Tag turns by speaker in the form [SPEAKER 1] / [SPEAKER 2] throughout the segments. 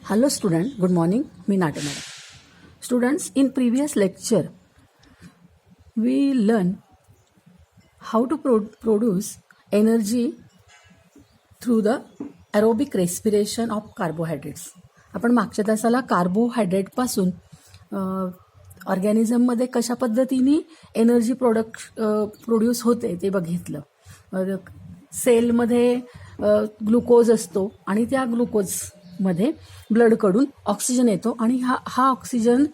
[SPEAKER 1] Hello student, good morning. मी नाटे madam. Students, in previous lecture, we learn how to produce energy through the aerobic respiration of carbohydrates. आपण मागच्या तासाला कार्बोहायड्रेटपासून ऑर्गॅनिझममध्ये कशा पद्धतीने energy produce होते ते बघितलं. सेलमध्ये ग्लुकोज असतो आणि त्या ग्लुकोजमध्ये ब्लडकडून ऑक्सिजन येतो आणि हा ऑक्सिजन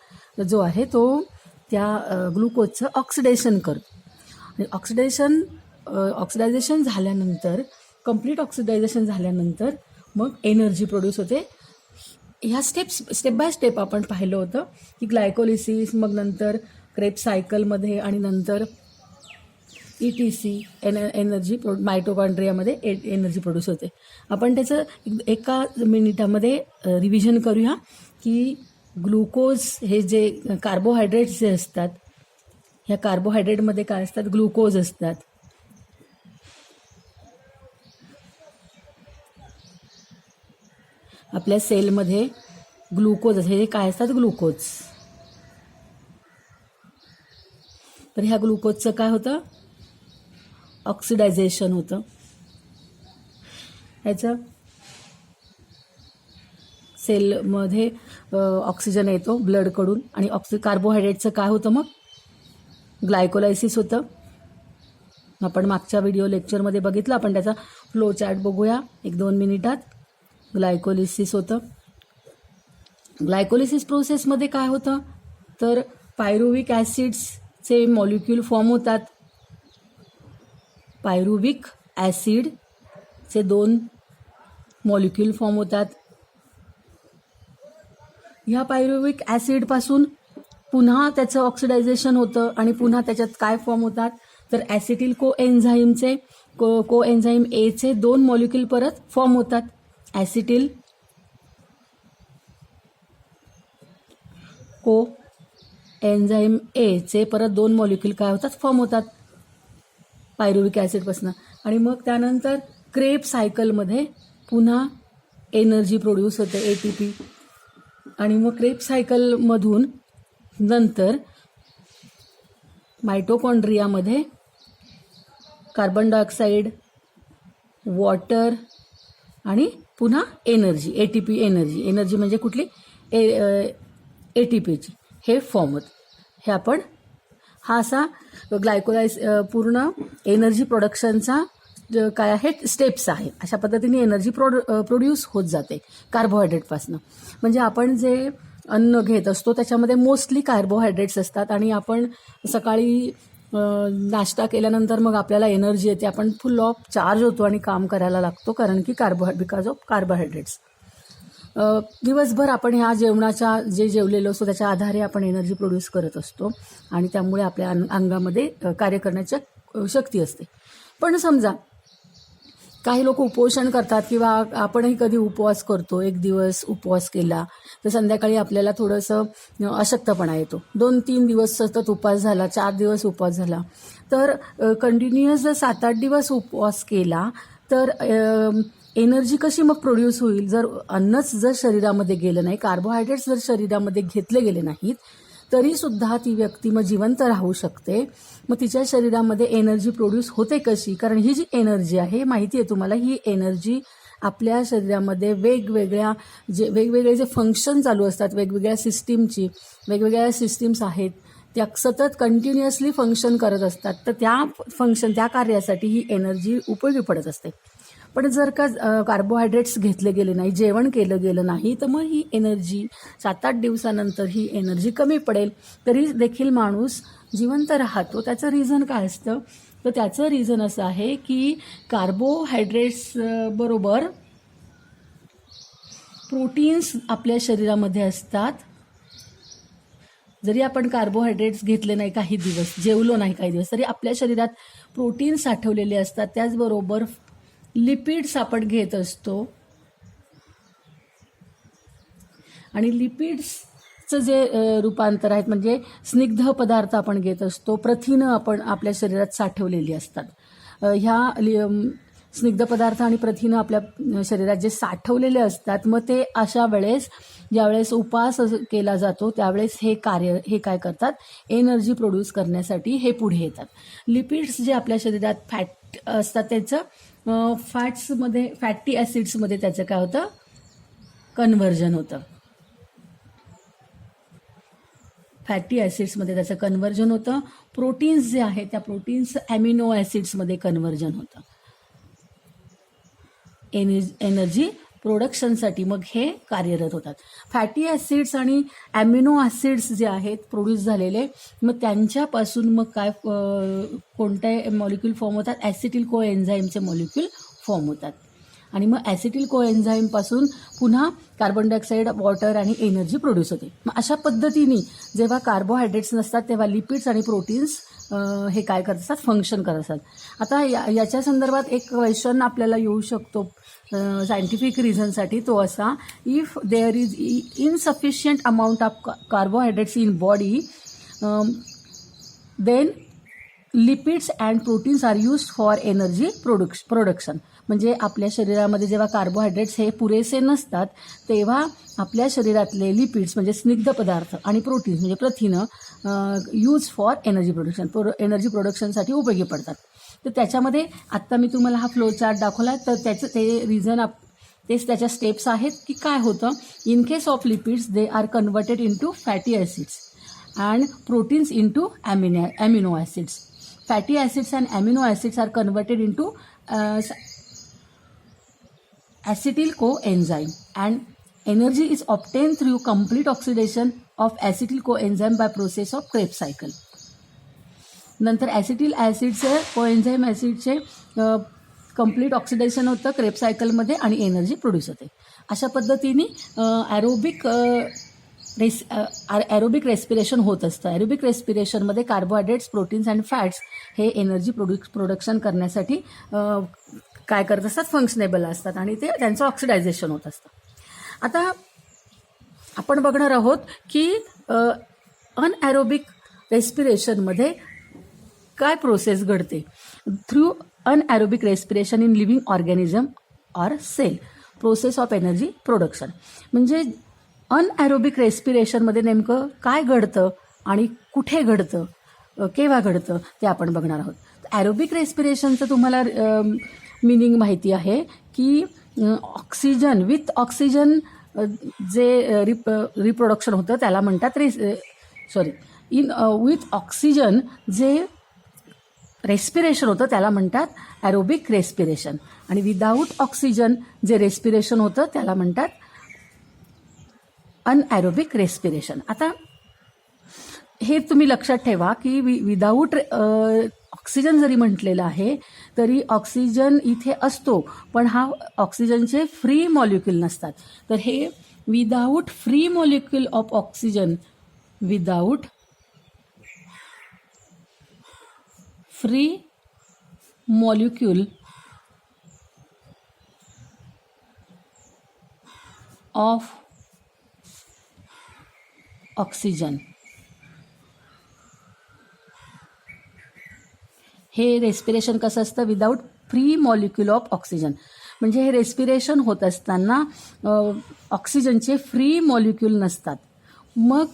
[SPEAKER 1] जो आहे तो त्या ग्लुकोजचं ऑक्सिडेशन करतो. ऑक्सिडायझेशन झाल्यानंतर कंप्लीट ऑक्सिडायझेशन झाल्यानंतर मग एनर्जी प्रोड्यूस होते. ह्या स्टेप बाय स्टेप आपण पाहिलं होतं की ग्लायकोलिसिस, मग नंतर क्रेब्स सायकलमध्ये आणि नंतर ETC एनर्जी मायटोकॉन्ड्रियामध्ये एनर्जी प्रोड्यूस होते. आपण त्याचं एका मिनिटामध्ये रिव्हिजन करूया की ग्लुकोज हे जे कार्बोहायड्रेट्स जे असतात, ह्या कार्बोहायड्रेटमध्ये काय असतात, ग्लुकोज असतात. आपल्या सेलमध्ये ग्लुकोज हे काय असतात, ग्लुकोज. तर ह्या ग्लुकोजचं काय होतं, ऑक्सिडायझेशन होतं. ह्याचं सेलमध्ये ऑक्सिजन येतो ब्लडकडून आणि कार्बोहायड्रेटचं काय होतं, मग ग्लायकोलायसिस होतं. आपण मागच्या व्हिडिओ लेक्चरमध्ये बघितलं. आपण त्याचा फ्लो चार्ट बघूया 1-2 मिनिटात. ग्लायकोलिसिस होतं. ग्लायकोलिसिस प्रोसेसमध्ये काय होतं, तर पायरुविक ॲसिड्सचे मॉलिक्यूल फॉर्म होतात. पायरुविक ॲसिडचे 2 मॉलिक्यूल फॉर्म होतात. ह्या पायरुविक ॲसिडपासून पुन्हा त्याचं ऑक्सिडायझेशन होतं आणि पुन्हा त्याच्यात काय फॉर्म होतात, तर ॲसिटिल कोएन्झाईमचे कोएन्झाईम एचे 2 मॉलिक्यूल परत फॉर्म होतात. ॲसिटिल कोएन्झाईम एचे परत 2 मॉलिक्यूल काय होतात, फॉर्म होतात पायरुविक ॲसिडपासून. आणि मग त्यानंतर क्रेब्स सायकलमध्ये पुन्हा एनर्जी प्रोड्यूस होते, ATP. आणि मग क्रेब्स सायकलमधून नंतर मायटोकॉन्ड्रियामध्ये कार्बन डायऑक्साईड, वॉटर आणि पुन्हा एनर्जी, ATP एनर्जी म्हणजे कुठली, ATPची हे फॉर्म होतं. हे आपण हा असा पूर्ण एनर्जी प्रोडक्शनचा काय आहे स्टेप्स आहे. अशा पद्धतीने एनर्जी प्रोड्यूस होत जाते कार्बोहायड्रेटपासून. म्हणजे आपण जे अन्न घेत असतो त्याच्यामध्ये मोस्टली कार्बोहायड्रेट्स असतात आणि आपण सकाळी नाश्ता केल्यानंतर मग आपल्याला एनर्जी येते, आपण फुल ऑफ चार्ज होतो आणि काम करायला लागतो, कारण की बिकॉज ऑफ कार्बोहायड्रेट्स. दिवसभर आपण ह्या जेवणाच्या जे जेवलेलो असतो त्याच्या आधारे आपण एनर्जी प्रोड्यूस करत असतो आणि त्यामुळे आपल्या अंगामध्ये कार्य करण्याची शक्ती असते. पण समजा काही लोक उपोषण करतात किंवा आपणही कधी उपवास करतो, 1 दिवस उपवास केला तर संध्याकाळी आपल्याला थोडंसं अशक्तपणा येतो. 2-3 दिवस सतत उपवास झाला, 4 दिवस उपवास झाला, तर कंटिन्युअस जर 7-8 दिवस उपवास केला तर एनर्जी कशी मग प्रोड्यूस होईल. जर अन्नच जर शरीरामध्ये गेलं नाही, कार्बोहायड्रेट्स जर शरीरामध्ये घेतले गेले नाहीत तरीसुद्धा ती व्यक्ती मग जिवंत राहू शकते. मग तिच्या शरीरामध्ये एनर्जी प्रोड्यूस होते कशी, कारण ही जी एनर्जी आहे माहिती आहे तुम्हाला, ही एनर्जी आपल्या शरीरामध्ये वेगवेगळे जे फंक्शन चालू असतात, वेगवेगळ्या सिस्टीम्स आहेत त्या सतत कंटिन्युअसली फंक्शन करत असतात. तर त्या कार्यासाठी ही एनर्जी उपयोगी पडत असते. पण जर का कार्बोहायड्रेट्स घेतले गेले नाही, जेवण केलं गेलं नाही, तर मग ही एनर्जी 7-8 दिवसानंतर ही एनर्जी कमी पडेल, तरी देखील माणूस जिवंत राहतो. त्याचं रिझन काय असतं, तर त्याचं रिझन असं आहे की कार्बोहायड्रेट्स बरोबर प्रोटीन्स आपल्या शरीरामध्ये असतात. जरी आपण कार्बोहायड्रेट्स घेतले नाही काही दिवस, जेवलो नाही काही दिवस, तरी आपल्या शरीरात प्रोटीन साठवलेले असतात. त्याचबरोबर लिपिड्स आपण घेत असतो आणि लिपिड्सचं जे रूपांतर आहेत म्हणजे स्निग्ध पदार्थ आपण घेत असतो, प्रथिनं आपण आपल्या शरीरात साठवलेली असतात. ह्या स्निग्ध पदार्थ आणि प्रथिनं आपल्या शरीरात जे साठवलेले असतात, मग ते अशा वेळेस ज्यावेळेस उपवास केला जातो त्यावेळेस हे काय करतात, एनर्जी प्रोड्यूस करण्यासाठी हे पुढे येतात. लिपिड्स जे आपल्या शरीरात फॅट असतात त्याचं फॅट्समध्ये, फॅटी ॲसिड्समध्ये त्याचं काय होतं, कन्व्हर्जन होतं. फॅटी ॲसिड्समध्ये त्याचं कन्व्हर्जन होतं. प्रोटीन्स जे आहेत त्या प्रोटीन्स ॲमिनो ॲसिड्समध्ये कन्व्हर्जन होतं. एनर्जी प्रोडक्शनसाठी मग हे कार्यरत होतात. फॅटी ॲसिड्स आणि ॲमिनो ॲसिड्स जे आहेत प्रोड्यूस झालेले, मग त्यांच्यापासून मग काय कोणते मॉलिक्यूल फॉर्म होतात, ॲसिटिल को एन्झाईमचे मॉलिक्यूल फॉर्म होतात. आणि मग ॲसिटिल को एन्झाईमपासून पुन्हा कार्बन डायऑक्साईड, वॉटर आणि एनर्जी प्रोड्यूस होते. मग अशा पद्धतीने जेव्हा कार्बोहायड्रेट्स नसतात तेव्हा लिपिड्स आणि प्रोटीन्स हे काय करत असतात, फंक्शन करत असतात. आता याच्या संदर्भात एक क्वेश्चन आपल्याला येऊ शकतो सायंटिफिक रिझनसाठी, तो असा, if there is insufficient amount of carbohydrates in body then lipids and proteins are used for energy production. म्हणजे आपल्या शरीरामध्ये जेव्हा कार्बोहायड्रेट्स हे पुरेसे नसतात तेव्हा आपल्या शरीरातले लिपिड्स म्हणजे स्निग्ध पदार्थ आणि प्रोटीन्स म्हणजे प्रथिनं यूज फॉर एनर्जी प्रोडक्शनसाठी उपयोगी पडतात. तर त्याच्यामध्ये आत्ता मी तुम्हाला हा फ्लो चार्ट दाखवला, तर त्याचं ते रिझन तेच त्याच्या स्टेप्स आहेत की काय होतं. In case of lipids they are converted into fatty acids and proteins into amino acids. Fatty acids and amino acids are converted into acetyl coenzyme and energy is obtained through complete oxidation of acetyl coenzyme by process of Krebs cycle. नंतर acetyl ॲसिडचे कोएन्झाईम ॲसिडचे complete oxidation होतं Krebs सायकलमध्ये आणि energy produce होते. अशा पद्धतीने aerobic respiration होत असतं. Aerobic रेस्पिरेशनमध्ये कार्बोहायड्रेट्स, प्रोटीन्स अँड फॅट्स हे एनर्जी प्रोडक्शन करण्यासाठी काय करत असतात, फंक्शनेबल असतात आणि ते त्यांचं ऑक्सिडायझेशन होत असतं. आता आपण बघणार आहोत की अनॲरोबिक रेस्पिरेशनमध्ये काय प्रोसेस घडते. Through anaerobic respiration in living organism or cell process of energy production. म्हणजे अनॲरोबिक रेस्पिरेशनमध्ये नेमकं काय घडतं आणि कुठे घडतं, केव्हा घडतं ते आपण बघणार आहोत. ॲरोबिक रेस्पिरेशनचं तुम्हाला मिनिंग माहिती आहे की ऑक्सिजन विथ ऑक्सिजन जे रिप्रोडक्शन होतं त्याला म्हणतात विथ ऑक्सिजन जे रेस्पिरेशन होतं त्याला म्हणतात ॲरोबिक रेस्पिरेशन आणि विदाऊट ऑक्सिजन जे रेस्पिरेशन होतं त्याला म्हणतात अनॲरोबिक रेस्पिरेशन. आता हे तुम्ही लक्षात ठेवा की विदाऊट ऑक्सिजन जरी म्हटलेलं आहे तरी ऑक्सिजन इथे असतो पण हा ऑक्सिजनचे फ्री मॉलिक्यूल नसतात. तर हे without free molecule of oxygen, without free molecule of oxygen हे रेस्पिरेशन कसं असतं, without free molecule of oxygen. म्हणजे हे रेस्पिरेशन होत असताना ऑक्सिजनचे फ्री मॉलिक्यूल नसतात. मग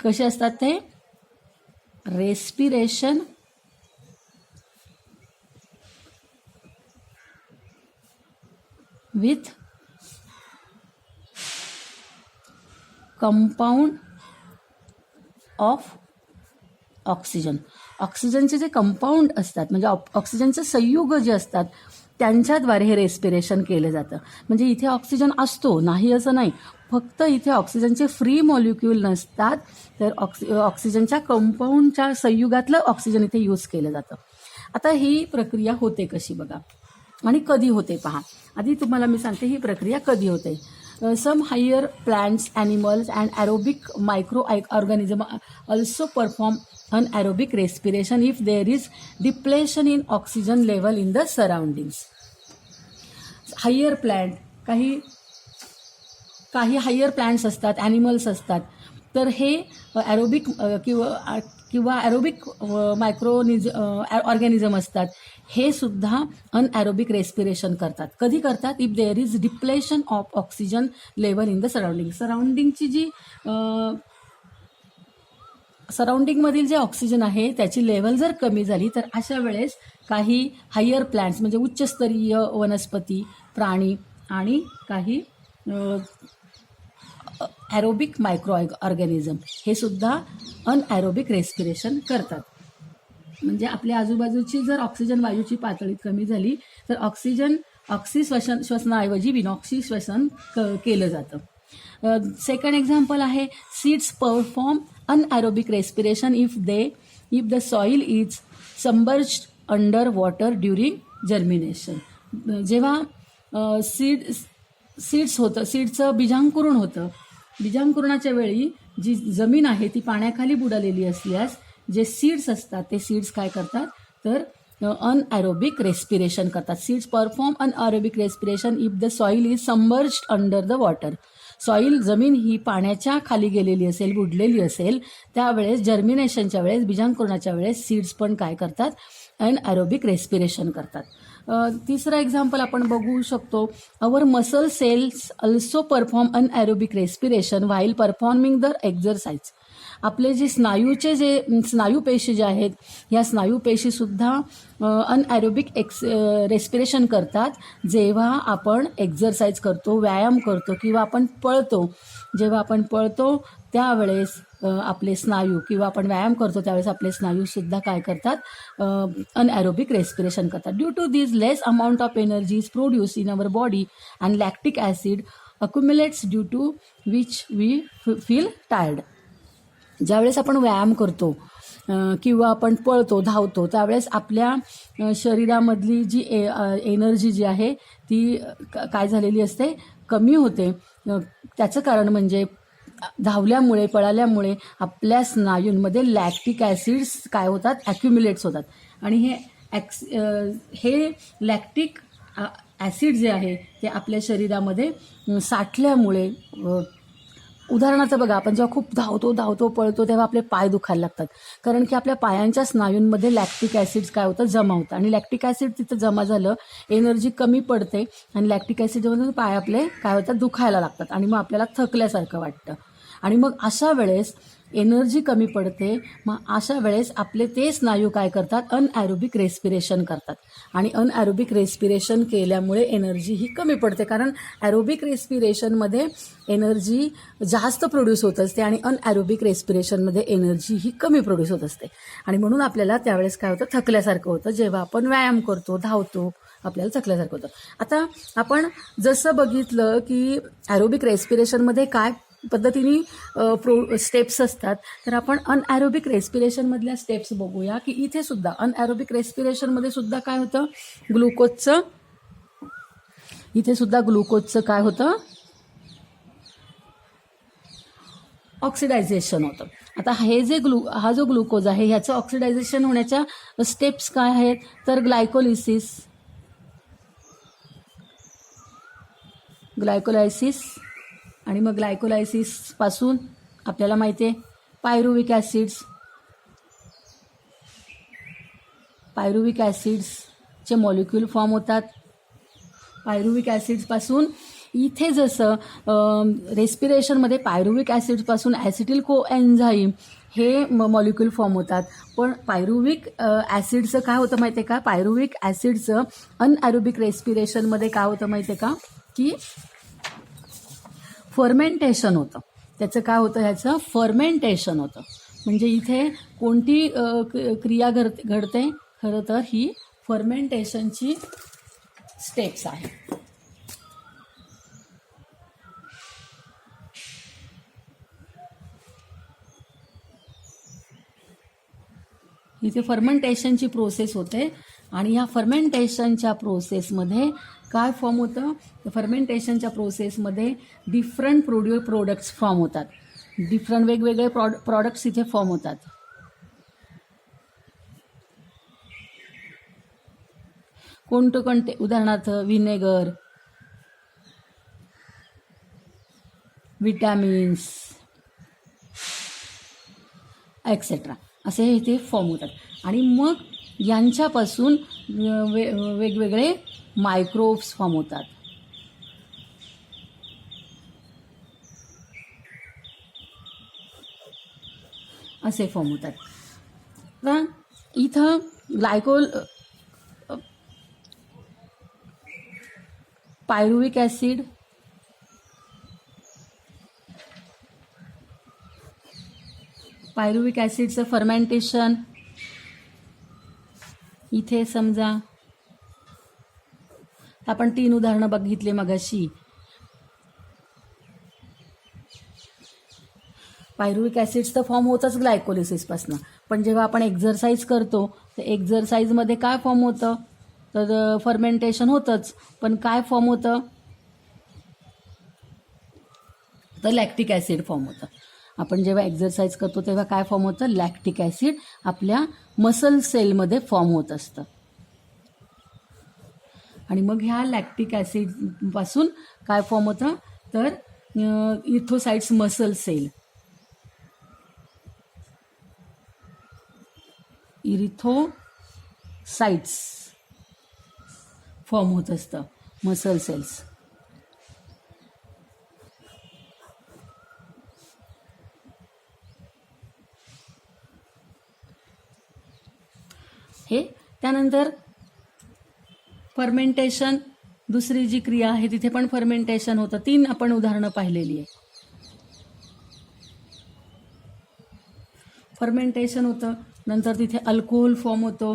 [SPEAKER 1] कसे असतात ते, respiration with compound of oxygen. ऑक्सिजनचे जे कंपाऊंड असतात म्हणजे ऑक्सिजनचे संयुग जे असतात त्यांच्याद्वारे हे रेस्पिरेशन केलं जातं. म्हणजे इथे ऑक्सिजन असतो नाही असं नाही, फक्त इथे ऑक्सिजनचे फ्री मॉलिक्यूल नसतात तर ऑक्सिजनच्या कंपाऊंडच्या संयुगातलं ऑक्सिजन इथे यूज केलं जातं. आता ही प्रक्रिया होते कशी बघा आणि कधी होते पहा. आधी तुम्हाला मी सांगते ही प्रक्रिया कधी होते. Some higher plants, animals and aerobic microorganism also perform anaerobic respiration if there is depletion in oxygen level in the surroundings. Higher plant, काही हायर प्लांट्स असतात, ॲनिमल्स असतात, तर हे ॲरोबिक किंवा किंवा ॲरोबिक ऑर्गॅनिझम असतात, हे सुद्धा अनॲरोबिक रेस्पिरेशन करतात. कधी करतात? If there is depletion of oxygen level in the surrounding. सराउंडिंगची जी सराउंडिंगमधील जे ऑक्सिजन आहे त्याची लेवल जर कमी झाली तर अशा वेळेस काही हायर प्लांट्स म्हणजे उच्चस्तरीय वनस्पती, प्राणी आणि काही ॲरोबिक मायक्रो ऑर्गॅनिझम हे सुद्धा अनॲरोबिक रेस्पिरेशन करतात. म्हणजे आपल्या आजूबाजूची जर ऑक्सिजन वायूची पातळी कमी झाली तर श्वसनाऐवजी विनॉक्सी श्वसन केलं जातं. सेकंड एक्झाम्पल आहे seeds perform anaerobic respiration if the soil is submerged under water during germination. जेव्हा सीड्सचं बीजांकुरण होतं, बीजांकुरणाच्या वेळी जी जमीन आहे ती पाण्याखाली बुडालेली असल्यास जे सीड्स असतात ते सीड्स काय करतात तर अनॲरोबिक रेस्पिरेशन करतात. Seeds perform anaerobic respiration if the soil is submerged under the water. Soil जमीन ही पाण्याच्या खाली गेलेली असेल, बुडलेली असेल, त्यावेळेस जर्मिनेशनच्या वेळेस, बीजांकुरणाच्या वेळेस सीड्स पण काय करतात अनॲरोबिक रेस्पिरेशन करतात. तिसरं एक्झाम्पल आपण बघू शकतो. Our muscle cells also perform anaerobic respiration while performing the exercise. आपले जे स्नायूपेशी जे आहेत ह्या स्नायूपेशीसुद्धा अनॲरोबिक रेस्पिरेशन करतात जेव्हा आपण एक्झरसाइज करतो, व्यायाम करतो किंवा आपण पळतो. जेव्हा आपण पळतो त्यावेळेस आपले स्नायू किंवा आपण व्यायाम करतो त्यावेळेस आपले स्नायूसुद्धा काय करतात अनॲरोबिक रेस्पिरेशन करतात. Due to this less amount of energy is produce in our body and lactic acid accumulates due to which we feel tired. ज्यावेळेस आपण व्यायाम करतो किंवा आपण पळतो, धावतो, त्यावेळेस आपल्या शरीरामधली जी एनर्जी जी आहे ती काय झालेली असते, कमी होते. त्याचं कारण म्हणजे धावल्यामुळे, पळाल्यामुळे आपल्या स्नायूंमध्ये लॅक्टिक ॲसिड्स काय होतात, ॲक्युम्युलेट्स होतात. आणि हे लॅक्टिक ॲसिड जे आहे ते आपल्या शरीरामध्ये साठल्यामुळे, उदाहरणार्थ बघा, आपण जेव्हा खूप धावतो पळतो तेव्हा आपले पाय दुखायला लागतात, कारण की आपल्या पायांच्या स्नायूंमध्ये लॅक्टिक ॲसिड्स काय होतं, जमा होतं. आणि लॅक्टिक ॲसिड तिथं जमा झालं, एनर्जी कमी पडते आणि लॅक्टिक ॲसिडमधून पाय आपले काय होतात, दुखायला लागतात आणि मग आपल्याला थकल्यासारखं वाटतं. आणि मग अशा वेळेस एनर्जी कमी पडते. मग अशा वेळेस आपले ते स्नायू काय करतात, अनॲरोबिक रेस्पिरेशन करतात. आणि अनॲरोबिक रेस्पिरेशन केल्यामुळे एनर्जी ही कमी पडते, कारण ॲरोबिक रेस्पिरेशनमध्ये एनर्जी जास्त प्रोड्यूस होत असते आणि अनॲरोबिक रेस्पिरेशनमध्ये एनर्जी ही कमी प्रोड्यूस होत असते. आणि म्हणून आपल्याला त्यावेळेस काय होतं, थकल्यासारखं होतं. जेव्हा आपण व्यायाम करतो, धावतो, आपल्याला थकल्यासारखं होतं. आता आपण जसं बघितलं की ॲरोबिक रेस्पिरेशनमध्ये काय पद्धतीने स्टेप्स असतात, तर आपण अनॲरोबिक रेस्पिरेशनमधल्या स्टेप्स बघूया की इथे सुद्धा अनॲरोबिक रेस्पिरेशनमध्ये सुद्धा काय होतं, इथे सुद्धा ग्लुकोजचं काय होतं, ऑक्सिडायझेशन होतं. आता हा जो ग्लुकोज आहे ह्याचं ऑक्सिडायझेशन होण्याच्या स्टेप्स काय आहेत, तर ग्लायकोलायसिस आणि मग ग्लायकोलायसिसपासून आपल्याला माहिती आहे पायरुविक ॲसिड्सचे मॉलिक्यूल फॉर्म होतात. पायरुविक ॲसिड्सपासून इथे जसं रेस्पिरेशनमध्ये पायरुविक ॲसिड्सपासून ॲसिटिल कोएन्झाईम हे मॉलिक्यूल फॉर्म होतात. पण पायरुविक ॲसिडचं काय होतं माहिती आहे का, पायरुविक ॲसिडचं अनॲरोबिक रेस्पिरेशनमध्ये काय होतं माहिती आहे का, की फर्मेंटेशन होतं. त्याचं काय होतं, ह्याचं फर्मेंटेशन होतं. म्हणजे इथे कोणती क्रिया घडते, खरं तर ही फर्मेंटेशनची स्टेप्स आहे. इथे फर्मेंटेशनची प्रोसेस होते आणि ह्या फर्मेंटेशनच्या प्रोसेसमध्ये काय फॉर्म होतं, फर्मेंटेशनच्या प्रोसेसमध्ये डिफरंट प्रोडक्ट्स फॉर्म होतात. डिफरंट वेगवेगळे प्रॉडक्ट्स इथे फॉर्म होतात. कोणते उदाहरणार्थ व्हिनेगर, विटॅमिन्स एक्सेट्रा असे हे इथे फॉर्म होतात. आणि मग यांच्यापासून वेगवेगळे मायक्रोब्स फॉर्म होतात. असे फॉर्म होतात. तर इथं पायरुविक ॲसिड, पायरुविक ॲसिडचं फर्मेंटेशन इथे समजा आपण 3 उदाहरणं बघितले मगाशी. पायरुविक ॲसिड्स तर फॉर्म होतच ग्लायकोलिसिसपासून, पण जेव्हा आपण एक्झरसाइज करतो तर एक्झरसाइजमध्ये काय फॉर्म होतं, तर फर्मेंटेशन होतंच, पण काय फॉर्म होतं, तर लॅक्टिक ॲसिड फॉर्म होतं. आपण जेव्हा एक्झरसाइज करतो तेव्हा काय फॉर्म होतं, लॅक्टिक ॲसिड आपल्या मसल सेलमध्ये फॉर्म होत असतं. आणि मग ह्या लॅक्टिक ॲसिडपासून काय फॉर्म होतं, तर erythrocytes muscle cell, erythrocytes form होत असतं, मसल सेल्स. हे त्यानंतर फर्मेंटेशन, दुसरी जी क्रिया आहे तिथे पण फर्मेंटेशन होतं. 3 आपण उदाहरणं पाहिलेली आहे. फर्मेंटेशन होतं, नंतर तिथे अल्कोहोल फॉर्म होतो,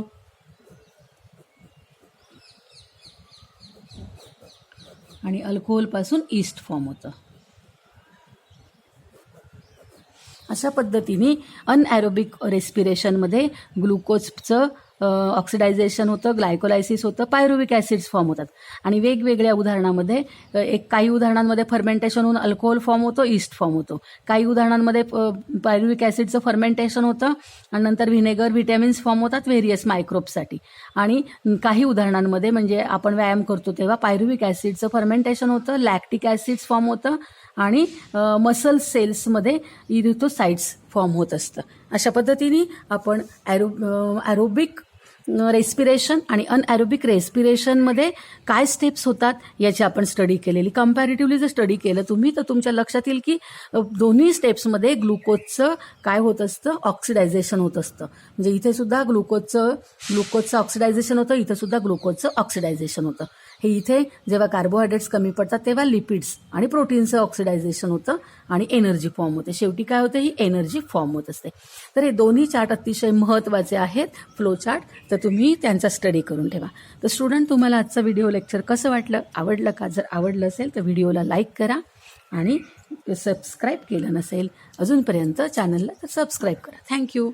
[SPEAKER 1] आणि अल्कोहोलपासून ईस्ट फॉर्म होतं. अशा पद्धतीने अनॲरोबिक रेस्पिरेशनमध्ये ग्लुकोजचं ऑक्सिडायझेशन होतं, ग्लायकोलायसिस होतं, पायरुविक ॲसिड्स फॉर्म होतात. आणि वेगवेगळ्या उदाहरणामध्ये काही उदाहरणांमध्ये फर्मेंटेशन होऊन अल्कोहोल फॉर्म होतो, ईस्ट फॉर्म होतो. काही उदाहरणांमध्ये पायरुविक ॲसिडचं फर्मेंटेशन होतं आणि नंतर व्हिनेगर, व्हिटॅमिन्स फॉर्म होतात व्हेरियस मायक्रोब्ससाठी. आणि काही उदाहरणांमध्ये म्हणजे आपण व्यायाम करतो तेव्हा पायरुविक ॲसिडचं फर्मेंटेशन होतं, लॅक्टिक ॲसिड्स फॉर्म होतं आणि मसल सेल्समध्ये इरिथ्रोसाइट्स फॉर्म होत असतं. अशा पद्धतीने आपण ॲरोबिक रेस्पिरेशन आणि अनॲरोबिक रेस्पिरेशनमध्ये काय स्टेप्स होतात याची आपण स्टडी केलेली. कंपॅरेटिव्हली जर स्टडी केलं तुम्ही तर तुमच्या लक्षात येईल की दोन्ही स्टेप्समध्ये ग्लुकोजचं काय होत असतं, ऑक्सिडायझेशन होत असतं. म्हणजे इथे सुद्धा ग्लुकोजचं ऑक्सिडायझेशन होतं, इथं सुद्धा ग्लुकोजचं ऑक्सिडायझेशन होतं. हे इथे जेव्हा कार्बोहायड्रेट्स कमी पडतात तेव्हा लिपिड्स आणि प्रोटीनचं ऑक्सिडायझेशन होतं आणि एनर्जी फॉर्म होते. शेवटी काय होते, ही एनर्जी फॉर्म होत असते. तर हे दोन्ही चार्ट अतिशय महत्त्वाचे आहेत, फ्लो चार्ट, तर तुम्ही त्यांचा स्टडी करून ठेवा. तर स्टुडंट, तुम्हाला आजचं व्हिडिओ लेक्चर कसं वाटलं, आवडलं का? जर आवडलं असेल तर व्हिडिओला लाईक करा आणि सबस्क्राईब केलं नसेल अजूनपर्यंत चॅनलला तर सबस्क्राईब करा. थँक्यू.